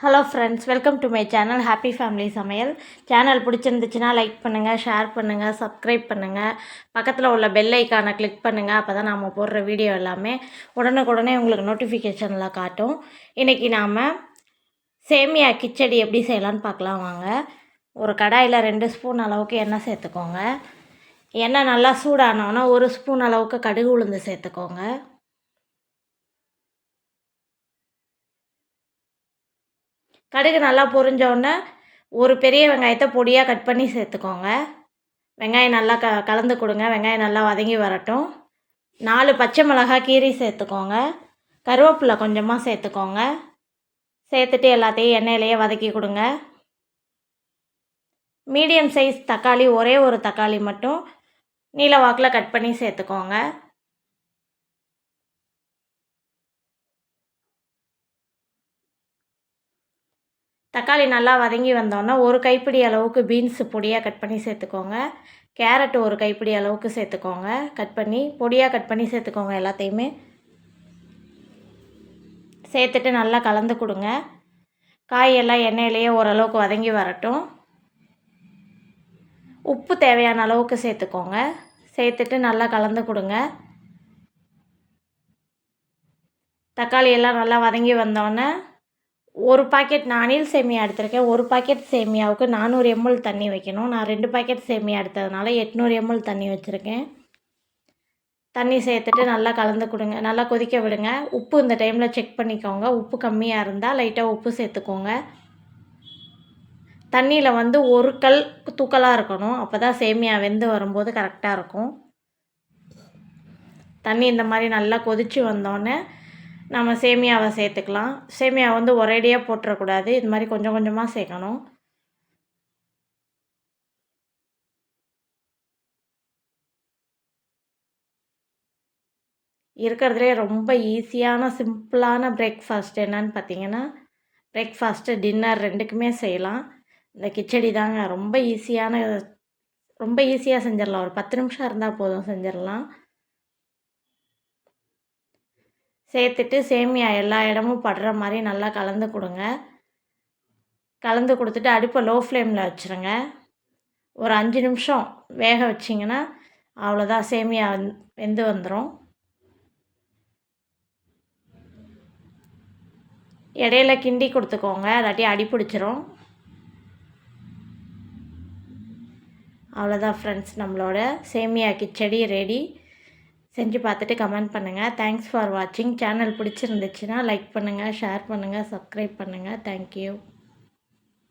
Hello friends, welcome to my channel happy family சமையல். Channel பிடிச்சிருந்துச்சுன்னா like பண்ணுங்கள், share பண்ணுங்கள், சப்ஸ்கிரைப் பண்ணுங்கள். பக்கத்தில் உள்ள பெல் ஐக்கானை கிளிக் பண்ணுங்கள். அப்போ தான் நாம் போடுற வீடியோ எல்லாமே உடனுக்குடனே உங்களுக்கு நோட்டிஃபிகேஷனில் காட்டும். இன்றைக்கி நாம் சேமியா கிச்சடி எப்படி செய்யலான்னு பார்க்கலாம் வாங்க. ஒரு கடாயில் 2 ஸ்பூன் அளவுக்கு எண்ணெய் சேர்த்துக்கோங்க. எண்ணெய் நல்லா சூடானோன்னா 1 ஸ்பூன் அளவுக்கு கடுகு உளுந்து சேர்த்துக்கோங்க. கடுகு நல்லா பொரிஞ்சோடனே ஒரு பெரிய வெங்காயத்தை பொடியாக கட் பண்ணி சேர்த்துக்கோங்க. வெங்காயம் நல்லா கலந்து கொடுங்க. வெங்காயம் நல்லா வதங்கி வரட்டும். 4 பச்சை மிளகாய் கீரி சேர்த்துக்கோங்க. கருவேப்பிலை கொஞ்சமாக சேர்த்துக்கோங்க. சேர்த்துட்டு எல்லாத்தையும் எண்ணெயிலேயே வதக்கி கொடுங்க. மீடியம் சைஸ் தக்காளி, ஒரே ஒரு தக்காளி மட்டும் நீல வாக்கில் கட் பண்ணி சேர்த்துக்கோங்க. தக்காளி நல்லா வதங்கி வந்தோன்னா ஒரு கைப்பிடி அளவுக்கு பீன்ஸு பொடியாக கட் பண்ணி சேர்த்துக்கோங்க. கேரட் ஒரு கைப்பிடி அளவுக்கு சேர்த்துக்கோங்க. பொடியாக கட் பண்ணி சேர்த்துக்கோங்க. எல்லாத்தையுமே சேர்த்துட்டு நல்லா கலந்து கொடுங்க. காயெல்லாம் எண்ணெயிலேயே ஓரளவுக்கு வதங்கி வரட்டும். உப்பு தேவையான அளவுக்கு சேர்த்துக்கோங்க. சேர்த்துட்டு நல்லா கலந்து கொடுங்க. தக்காளி எல்லாம் நல்லா வதங்கி வந்தோடனே ஒரு பாக்கெட் நான் அணில் சேமியா எடுத்திருக்கேன். ஒரு பாக்கெட் சேமியாவுக்கு 400 ml தண்ணி வைக்கணும். நான் 2 பாக்கெட் சேமியா எடுத்ததுனால 800 ml தண்ணி வச்சுருக்கேன். தண்ணி சேர்த்துட்டு நல்லா கலந்து கொடுங்க. நல்லா கொதிக்க விடுங்க. உப்பு இந்த டைமில் செக் பண்ணிக்கோங்க. உப்பு கம்மியாக இருந்தால் லைட்டாக உப்பு சேர்த்துக்கோங்க. தண்ணியில் வந்து ஒரு கல் தூக்கலாக இருக்கணும். அப்போ தான் சேமியா வெந்து வரும்போது கரெக்டாக இருக்கும். தண்ணி இந்த மாதிரி நல்லா கொதித்து வந்தோடனே நம்ம சேமியாவை சேர்த்துக்கலாம். சேமியா வந்து ஒரேடியாக போட்டுறக்கூடாது. இது மாதிரி கொஞ்சம் கொஞ்சமாக சேர்க்கணும். இருக்கிறதுலே ரொம்ப ஈஸியான சிம்பிளான பிரேக்ஃபாஸ்ட் என்னன்னு பார்த்தீங்கன்னா, பிரேக்ஃபாஸ்ட்டு டின்னர் 2க்குமே செய்யலாம். இந்த கிச்சடி தாங்க ரொம்ப ஈஸியாக செஞ்சிடலாம். ஒரு 10 நிமிஷம் இருந்தால் போதும், செஞ்சிடலாம். சேர்த்துட்டு சேமியா எல்லா இடமும் படுற மாதிரி நல்லா கலந்து கொடுங்க. கலந்து கொடுத்துட்டு அடுப்பை லோ ஃப்ளேமில் வச்சுருங்க. ஒரு 5 நிமிஷம் வேக வச்சிங்கன்னா அவ்வளோதான், சேமியா வெந்து வந்துடும். இடையில கிண்டி கொடுத்துக்கோங்க, இல்லாட்டி அடி பிடிச்சிரும். அவ்வளோதான் ஃப்ரெண்ட்ஸ், நம்மளோட சேமியா கிச்சடி ரெடி. செஞ்சு பார்த்துட்டு கமெண்ட் பண்ணுங்கள். தேங்க்ஸ் ஃபார் வாட்சிங். சேனல் பிடிச்சிருந்துச்சுன்னா லைக் பண்ணுங்கள், ஷேர் பண்ணுங்கள், சப்ஸ்கிரைப் பண்ணுங்கள். தேங்க்யூ.